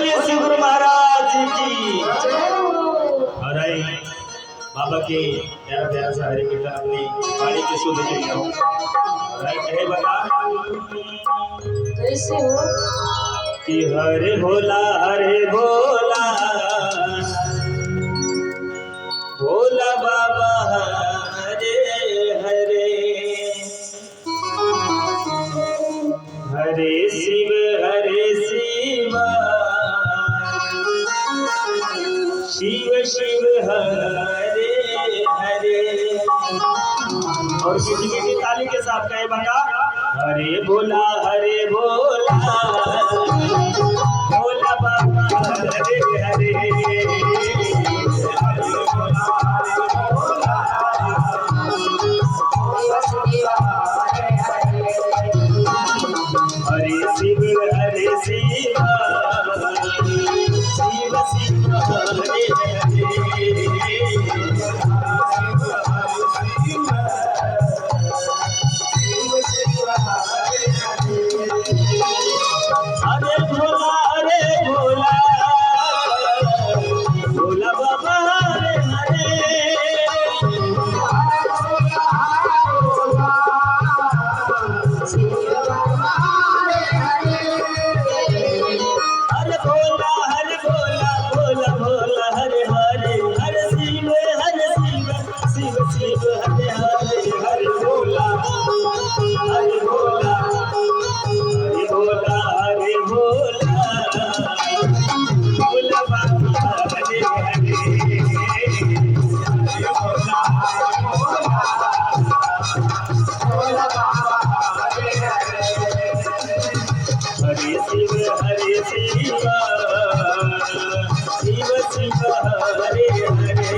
बोलिए श्री गुरु महाराज की। और आई बाबा के प्यारा प्यारा सा हरे कीर्तन अपनी वाणी के शुद्ध कीर्तन कहे बता कैसे हो कि हरे भोला भोला बाबा हरे हरे हरे शिव शिव शिव हरे हरे। और किसी की ताली के साथ कहे बता हरे भोला भोला बाबा हरे हरे हरे शिव शिव शिव हरे हरे भोला भोला बाबा हरे हरे हरे भोला भोला भोला हरे हरे हरे शिव शिव शिव हरे हरे हरे भोला भोला भोला बाबा हरे हरे हरे शिव शिव शिव शिव हरे हरे